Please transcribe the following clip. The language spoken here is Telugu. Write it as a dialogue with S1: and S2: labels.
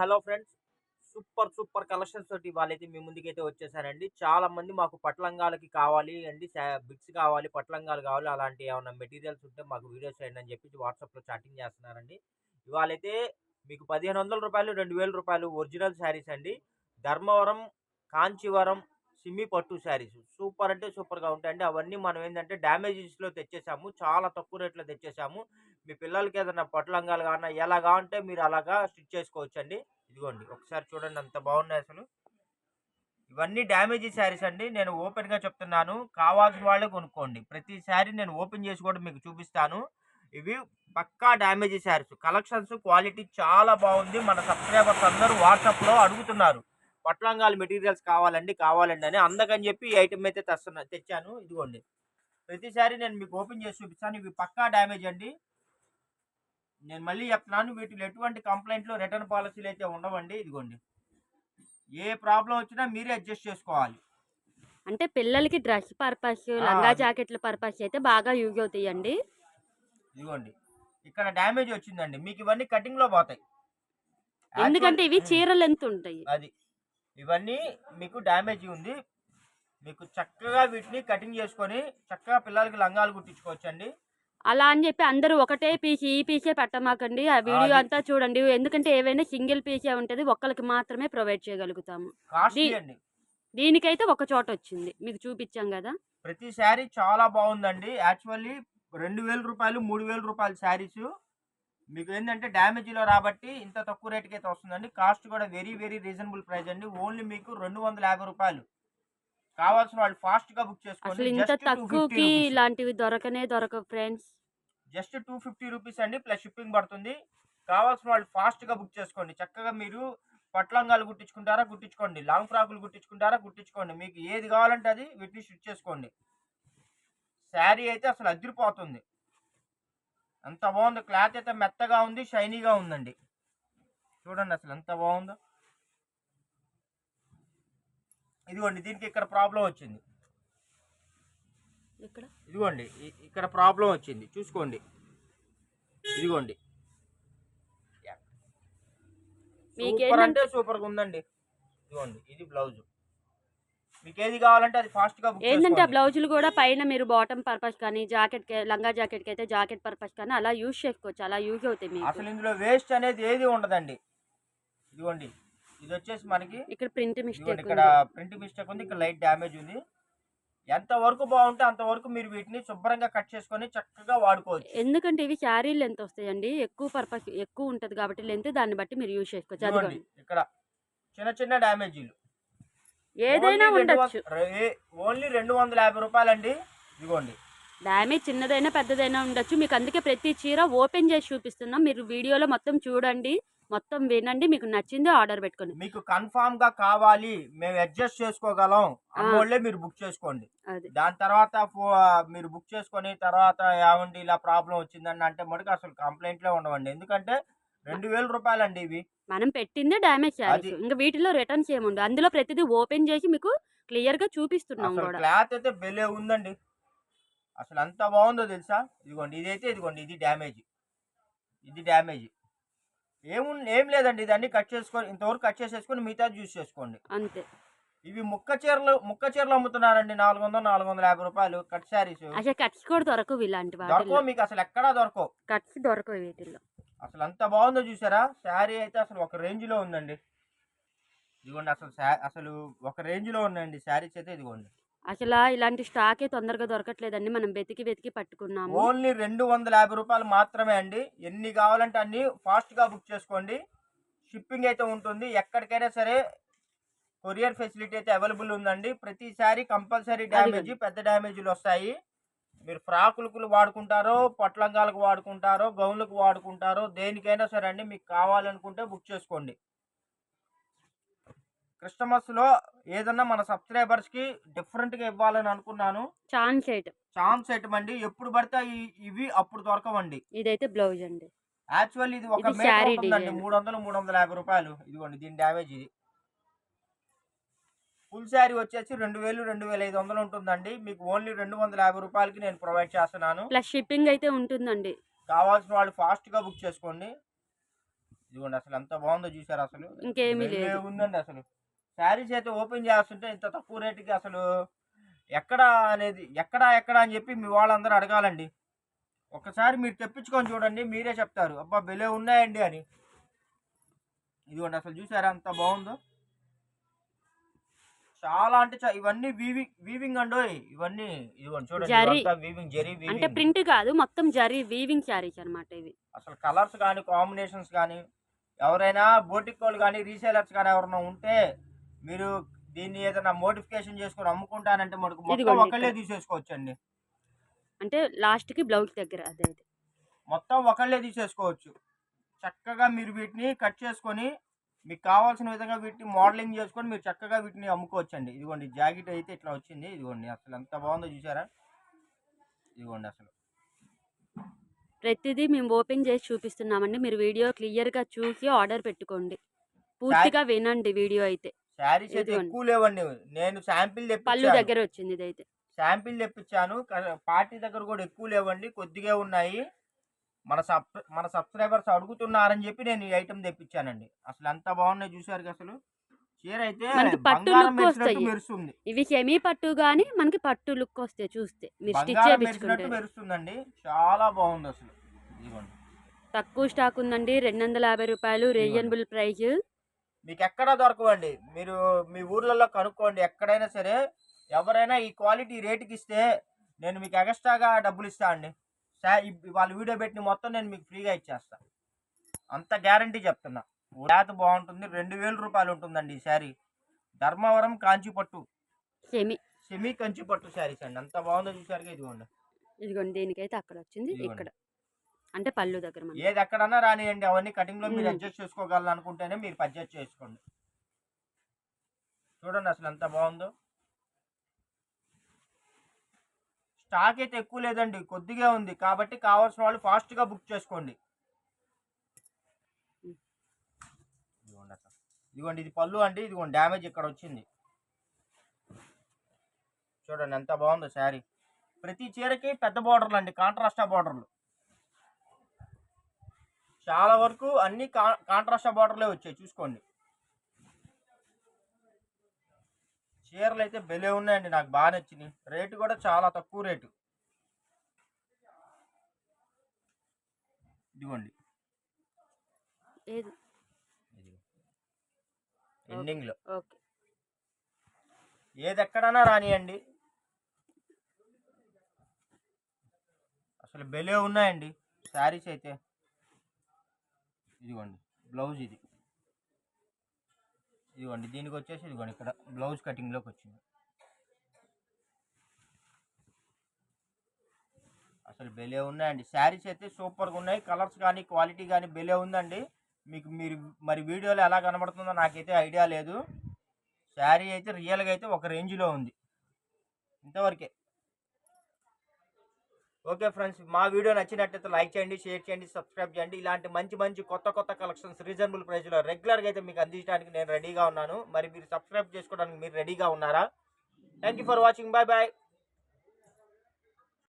S1: Hello friends. సూపర్ కలెక్షన్స్ తోటి ఇవాళైతే మీ ముందుకైతే వచ్చేసానండి. చాలా మంది మాకు పట్లంగాలకి కావాలి అండి. బిట్స్ కావాలి, పట్లంగాలు కావాలి. అలాంటి ఏమన్నా మెటీరియల్స్ ఉంటే మాకు వీడియోస్ చేయండి అని చెప్పి వాట్సాప్‌లో చాటింగ్ చేస్తున్నారండి. ఇవాళైతే మీకు రూ. 1500, రూ. 2000 ఒరిజినల్ శారీస్ అండి. ధర్మవరం, కాంచీవరం, సిమ్మి పట్టు శారీస్. సూపర్ అంటే సూపర్‌గా ఉంటాయండి. అవన్నీ మనం ఏందంటే డ్యామేజెస్‌లో తెచ్చేసాము. చాలా తక్కువ రేట్‌లో తెచ్చేసాము. మీ పిల్లలకి ఏదైనా పట్టు లంగాలు కావాలన్నా ఎలా కావాలంటే మీరు అలాగా స్టిచ్ చేసుకోవచ్చండి. ఇదిగోండి ఒకసారి చూడండి ఎంత బాగున్నాయి అసలు. ఇవన్నీ డ్యామేజీ శారీస్ అండి. నేను ఓపెన్‌గా చెప్తున్నాను. కావాల్సిన వాళ్ళే కొనుక్కోండి. ప్రతి శారీ నేను ఓపెన్ చేసి కూడా మీకు చూపిస్తాను. ఇవి పక్కా డ్యామేజీ శారీస్. కలెక్షన్స్ క్వాలిటీ చాలా బాగుంది. మన సబ్స్క్రైబర్స్ అందరూ వాట్సాప్‌లో అడుగుతున్నారు. పట్టు లంగాలు మెటీరియల్స్ కావాలండి అని. అందుకని చెప్పి ఈ ఐటెమ్ అయితే తెచ్చాను. ఇదిగోండి. ప్రతి శారీ నేను మీకు ఓపెన్ చేసి చూపిస్తాను. ఇవి పక్కా డ్యామేజ్ అండి. నేను మళ్ళీ చెప్తున్నాను, వీటిలో ఎటువంటి కంప్లైంట్లు, రిటర్న్ పాలసీలు అయితే ఉండవండి. ఇదిగోండి, ఏ ప్రాబ్లం వచ్చినా మీరే అడ్జస్ట్ చేసుకోవాలి.
S2: అంటే పిల్లలకి డ్రెస్ పర్పస్, లంగా
S1: అది
S2: జాకెట్ల పర్పస్ అయితే బాగా యూజ్ అవుతాయండి.
S1: ఇదిగోండి, ఇక్కడ డ్యామేజ్ వచ్చిందండి. మీకు ఇవన్నీ కటింగ్ లో పోతాయి. యాక్చువల్
S2: ఎందుకంటే ఇవి చీర లెంత్ ఉంటాయి.
S1: అది ఇవన్నీ మీకు డ్యామేజ్ ఉంది. మీకు చక్కగా వీటిని కటింగ్ చేసుకొని చక్కగా పిల్లలకి లంగాలు కుట్టించుకోవచ్చండి.
S2: అలా అని చెప్పి అందరూ ఒకటే పీస్ ఈ పీసే పెట్టమాకండి. ఆ వీడియో
S1: అది
S2: అంతా చూడండి. ఎందుకంటే ఏవైనా సింగిల్ పీసే ఉంటది. ఒక్కళ్ళకి మాత్రమే ప్రొవైడ్ చేయగలుగుతాము. దీ
S1: కాస్ట్లీ అండి.
S2: దీనికైతే ఒక చోట వచ్చింది. మీకు చూపించాం గదా!
S1: ప్రతి శారీ చాలా బాగుందండి. యాక్చువల్లీ రూ. 2000, రూ. 3000 శారీస్ మీకు ఏంటంటే డ్యామేజ్లో రాబట్టి ఇంత తక్కువ రేటుకి అయితే వస్తుందండి. కాస్ట్ కూడా వెరీ రీజనబుల్ ప్రైస్ అండి. ఓన్లీ మీకు రూ. 250. కావాల్సిన వాళ్ళు ఫాస్ట్గా బుక్ చేసుకోండి.
S2: అసలు ఇంత
S1: జస్ట్ 250
S2: తక్కువకి
S1: రూపీస్.
S2: ఇలాంటివి దొరకవు ఫ్రెండ్స్.
S1: జస్ట్ 250 రూపీస్ అండి, ప్లస్ షిప్పింగ్ పడుతుంది. కావాల్సిన వాళ్ళు ఫాస్ట్గా బుక్ చేసుకోండి. చక్కగా మీరు పట్లంగాలు కుట్టించుకుంటారా కుట్టించుకోండి, లాంగ్ ఫ్రాకులు కుట్టించుకుంటారా కుట్టించుకోండి. మీకు ఏది కావాలంటే అది వీటిని స్టిచ్ చేసుకోండి. శారీ అయితే అసలు అదిరిపోతుంది. అంత బాగుంది. క్లాత్ అయితే మెత్తగా ఉంది, షైనీగా ఉందండి. చూడండి అసలు ఎంత బాగుందో. ఇదిగోండి, దీనికి ఇక్కడ ప్రాబ్లం వచ్చింది. ఇదిగోండి, ఇక్కడ ప్రాబ్లం వచ్చింది, చూసుకోండి. ఇదిగోండి, సూపర్ అంటే సూపర్గా ఉందండి. ఇదిగోండి, ఇది బ్లౌజ్. మీకు ఏది కావాలంటే అది ఫాస్ట్గా బుక్
S2: ఏందంటే ఆ
S1: చేసుకోండి.
S2: బ్లౌజులు కూడా పైన మీరు బాటమ్ పర్పస్ కానీ, లంగా జాకెట్‌కి అయితే జాకెట్ పర్పస్ కానీ అలా యూజ్ చేసుకోవచ్చు. అలా యూజ్ అవుతాయి మీకు.
S1: అసలు ఇందులో వేస్ట్ అనేది ఏది ఉండదండి. ఇదిగోండి, ఇది వచ్చేసి మనకి
S2: ఇక్కడ ప్రింట్
S1: ఇదిగోండి,
S2: మిస్టేక్
S1: ఇక్కడ
S2: ఉంది.
S1: ప్రింట్ మిస్టేక్ ఉంది, ఇక్కడ లైట్ డ్యామేజ్ ఉంది. ఎంత వరకు బాగుంటే అంతవరకు మీరు వీటిని శుభ్రంగా కట్ చేసుకొని చక్కగా వాడుకోవచ్చు.
S2: ఎందుకంటే ఇవి శారీ లెంత్ వస్తాయండి. ఎక్కువ పర్పస్ ఎక్కువ ఉంటది కాబట్టి లెంత్ దాన్ని బట్టి మీరు యూజ్ చేసుకోవచ్చు.
S1: ఇదిగోండి,
S2: అదిగోండి.
S1: ఇక్కడ చిన్న డ్యామేజీలు.
S2: ఏదైనా ఉండొచ్చు.
S1: ఓన్లీ రూ. 250 అండి. ఇదిగోండి,
S2: డ్యామేజ్ చిన్నదైనా పెద్దదైనా ఉండొచ్చు. మీకు అందుకే ప్రతి చీర ఓపెన్ చేసి చూపిస్తున్నాం. మీరు వీడియోలో మొత్తం చూడండి. మొత్తం వినండి. మీకు నచ్చింది ఆర్డర్ పెట్టుకోండి.
S1: మీకు కన్ఫామ్ గా కావాలి, మేము అడ్జస్ట్ చేసుకోగలం
S2: ఆ!
S1: అన్నోళ్ళే మీరు బుక్ చేసుకోండి.
S2: అది.
S1: దాని తర్వాత మీరు బుక్ చేసుకొని తర్వాత ఏమండి ఇలా ప్రాబ్లం వచ్చిందండి అంటే మటుకు అసలు కంప్లైంట్లే ఉండవండి. ఎందుకంటే రూ. 2000 అండి ఇవి.
S2: మనం పెట్టిందే డ్యామేజ్
S1: అది
S2: శారీస్. ఇంక వీటిలో రిటర్న్స్ ఏముండవు. అందులో ప్రతిదీ ఓపెన్ చేసి మీకు క్లియర్‌గా చూపిస్తున్నాం
S1: అసలు
S2: గూడా.
S1: క్లాత్ అయితే భలే ఉందండి. అసలు ఎంత బాగుందో తెలుసా. ఇదిగోండి, ఇదిగోండి, ఇది డ్యామేజ్. ఏం లేదండి, ఇదన్నీ కట్ చేసుకొని ఇంతవరకు కట్ చేసేసుకొని మిగతా యూస్ చేసుకోండి.
S2: అంతే.
S1: ఇవి ముక్క చీరలు అమ్ముతున్నారండి. 400, 450 కట్ శారీస్.
S2: అసలు కట్స్ కూడా దొరకవు ఇలాంటి
S1: దొరకవు,
S2: వాటిల్లో.
S1: మీకు అసలు ఎక్కడా దొరకవు.
S2: కట్స్ దొరకవు వీటిల్లో.
S1: అసలు ఎంత బాగుందో చూసారా. శారీ అయితే అసలు ఒక రేంజ్ లో ఉందండి. ఇదిగోండి, అసలు ఒక రేంజ్ లో ఉన్నాయండి శారీస్ అయితే. ఇదిగోండి,
S2: అసలా ఇలాంటి స్టాకే తొందరగా దొరకట్లేదండి. మనం వెతికి పట్టుకున్నాము.
S1: ఓన్లీ రూ. 250 మాత్రమే అండి. ఎన్ని కావాలంటే అన్ని ఫాస్ట్ గా బుక్ చేసుకోండి. షిప్పింగ్ అయితే ఉంటుంది. ఎక్కడికైనా సరే కొరియర్ ఫెసిలిటీ అయితే అవైలబుల్ ఉందండి. ప్రతి శారీ కంపల్సరీ డ్యామేజ్, పెద్ద డ్యామేజ్లు వస్తాయి. మీరు ఫ్రాకులకు వాడుకుంటారో, పట్లంగాలకు వాడుకుంటారో, గౌన్లకు వాడుకుంటారో, దేనికైనా సరే అండి, మీకు కావాలనుకుంటే బుక్ చేసుకోండి. క్రిస్టమస్లో ఏదన్నా మన సబ్స్క్రైబర్స్కి డిఫరెంట్గా ఇవ్వాలని అనుకున్నాను. ఛాన్స్ ఐటమ్ అండి. ఎప్పుడు పడితే ఇవి అప్పుడు దొరకవండి.
S2: ఇదైతే బ్లౌజ్ అండి.
S1: యాక్చువల్లీ ఇది ఒక మీటర్ ఉంటుందండి. 300, 350 ఇదిగోండి, దీని డ్యామేజ్ ఇది. ఫుల్ శారీ వచ్చేసి 2000, 2500 ఉంటుందండి. మీకు ఓన్లీ రూ. 250కి నేను ప్రొవైడ్ చేస్తున్నాను.
S2: ప్లస్ షిప్పింగ్ అయితే ఉంటుందండి.
S1: కావాల్సిన వాళ్ళు ఫాస్ట్గా బుక్ చేసుకోండి. ఇదిగోండి అసలు ఎంత బాగుందో చూసారు అసలు.
S2: ఇంకేమీ
S1: భలే
S2: లేదు.
S1: ఉందండి అసలు. శారీస్ అయితే ఓపెన్ చేస్తుంటే ఇంత తక్కువ రేటుకి అసలు ఎక్కడ అనేది ఎక్కడ అని చెప్పి మీ వాళ్ళందరూ అడగాలండి. ఒక్కసారి మీరు తెప్పించుకొని చూడండి, మీరే చెప్తారు అబ్బా భలే ఉన్నాయండి అని. ఇదిగోండి అసలు చూసారా ఎంత బాగుందో. చాలా అంటే ఇవన్నీ వీవింగ్ అండోయ్ ఇవన్నీ. ఇదిగోండి చూడండి
S2: జరీ
S1: ఇవంతా వీవింగ్, జరీ
S2: అంటే
S1: వీవింగ్.
S2: ప్రింట్ కాదు, మొత్తం జరీ వీవింగ్ శారీస్ అన్నమాట ఇవి.
S1: అసలు కలర్స్ కానీ కాంబినేషన్స్ కానీ ఎవరైనా బోటిక్ వాళ్ళు కానీ రీసేలర్స్ కానీ ఎవరైనా ఉంటే మీరు దీన్ని ఏదైనా మోడిఫికేషన్ చేసుకొని అమ్ముకుంటానంటే మనకు మొత్తం
S2: ఇదిగోండి
S1: ఒకళ్ళే
S2: ఇక్కడ.
S1: తీసేసుకోవచ్చండి.
S2: అంటే లాస్ట్‌కి బ్లౌజ్ దగ్గర అదే.
S1: మొత్తం ఒకళ్ళే తీసేసుకోవచ్చు. చక్కగా మీరు వీటిని కట్ చేసుకొని మీకు కావాల్సిన విధంగా వీటిని మోడలింగ్ చేసుకొని మీరు చక్కగా వీటిని అమ్ముకోవచ్చండి. ఇదిగోండి జాకెట్ అయితే ఇట్లా వచ్చింది. ఇదిగోండి అసలు ఎంత బాగుందో చూసారా. ఇదిగోండి అసలు
S2: ప్రతిదీ మేము ఓపెన్ చేసి చూపిస్తున్నామండి. మీరు వీడియో క్లియర్‌గా చూసి ఆర్డర్ పెట్టుకోండి.
S1: శారీ
S2: పూర్తిగా వినండి వీడియో అయితే.
S1: శారీస్ అయితే
S2: ఇదిగోండి.
S1: ఎక్కువ లేవండి. నేను శాంపిల్
S2: పళ్ళు
S1: తెప్పించాను.
S2: దగ్గర వచ్చింది ఇదైతే.
S1: శాంపిల్ తెప్పించాను. పార్టీ దగ్గర కూడా ఎక్కువ లేవండి, కొద్దిగా ఉన్నాయి. మన సబ్స్క్రైబర్స్ అడుగుతున్నారని చెప్పి నేను ఈ ఐటమ్ తెప్పించానండి. అసలు ఎంత బాగున్నాయి చూసారు అసలు. చీర అయితే
S2: మనకి పట్టు
S1: బంగారం
S2: లుక్
S1: మెరిసినట్టు
S2: వస్తాయి.
S1: మెరుస్తుంది.
S2: ఇవి సెమీ పట్టు గాని మనకి పట్టు లుక్ వస్తాయి చూస్తే. మీరు స్టిచ్
S1: బంగారం
S2: చేపించుకుంటే.
S1: మెరిసినట్టు మెరుస్తుందండి. చాలా బాగుంది అసలు. ఇదిగోండి
S2: తక్కువ స్టాక్ ఉందండి. రూ. 250
S1: ఇదిగోండి
S2: రీజనబుల్ ప్రైస్.
S1: మీకు ఎక్కడా దొరకవండి. మీరు మీ ఊర్లలో కనుక్కోండి ఎక్కడైనా సరే. ఎవరైనా ఈ క్వాలిటీ రేటుకి ఇస్తే నేను మీకు ఎక్స్ట్రాగా డబ్బులు ఇస్తా అండి. వాళ్ళ వీడియో పెట్టిన మొత్తం నేను మీకు ఫ్రీగా ఇచ్చేస్తా. అంత గ్యారంటీ చెప్తున్నా. క్లాత్ బాగుంటుంది. 2000 రూపాయలు ఉంటుందండి ఈ శారీ. ధర్మవరం కాంచీపట్టు సెమీ కంచిపట్టు శారీస్ అండి. అంత బాగుందో చూసారుగా.
S2: ఇదిగోండి దీనికైతే అక్కడ వచ్చింది
S1: ఇదిగోండి
S2: ఇక్కడ. అంటే పళ్ళు దగ్గర మనకి.
S1: ఏది ఎక్కడన్నా రానియండి, అవన్నీ కటింగ్ లో మీరు
S2: ఉమ్.
S1: అడ్జస్ట్ చేసుకోగలను అనుకుంటేనే మీరు అడ్జస్ట్ చేసుకోండి. చూడండి అసలు ఎంత బాగుందో. స్టాక్ అయితే ఎక్కువ లేదండి, కొద్దిగా ఉంది. కాబట్టి కావాల్సిన వాళ్ళు ఫాస్ట్ గా బుక్ చేసుకోండి. ఇదిగోండి అసలు. ఇదిగోండి ఇది పళ్ళు అండి. ఇదిగోండి డ్యామేజ్ ఇక్కడ వచ్చింది. చూడండి ఎంత బాగుందో శారీ. ప్రతి చీరకి పెద్ద బార్డర్లు అండి, కాంట్రాస్టా బార్డర్లు. చాలా వరకు అన్ని కాంట్రాస్టా బార్డర్లే వచ్చాయి చూసుకోండి. చీరలు అయితే భలే ఉన్నాయండి, నాకు బాగా నచ్చినాయి. రేటు కూడా చాలా తక్కువ రేటు. ఇదిగోండి ఎండింగ్ లో
S2: ఓకే.
S1: ఏది ఎక్కడన్నా రానియండి, అసలు భలే ఉన్నాయండి శారీస్ అయితే. ఇదిగోండి బ్లౌజ్ ఇది. ఇదిగోండి దీనికి వచ్చేసి ఇదిగోండి ఇక్కడ బ్లౌజ్ కటింగ్ లోకి వచ్చింది. అసలు భలే ఉన్నాయండి శారీస్ అయితే, సూపర్గా ఉన్నాయి. కలర్స్ కానీ క్వాలిటీ కానీ భలే ఉందండి. మీరు మరి వీడియోలో ఎలా కనబడుతుందో నాకైతే ఐడియా లేదు. శారీ అయితే రియల్గా అయితే ఒక రేంజ్లో ఉంది. ఇంతవరకే. ఓకే ఫ్రెండ్స్, మా వీడియో నచ్చినట్లయితే లైక్ చేయండి, షేర్ చేయండి, సబ్స్క్రైబ్ చేయండి. ఇలాంటి మంచి కొత్త కలెక్షన్స్ రీజనబుల్ ప్రైస్లో రెగ్యులర్గా అయితే మీకు అందించడానికి నేను రెడీగా ఉన్నాను. మరి మీరు సబ్స్క్రైబ్ చేసుకోవడానికి మీరు రెడీగా ఉన్నారా? Thank you for watching. Bye bye.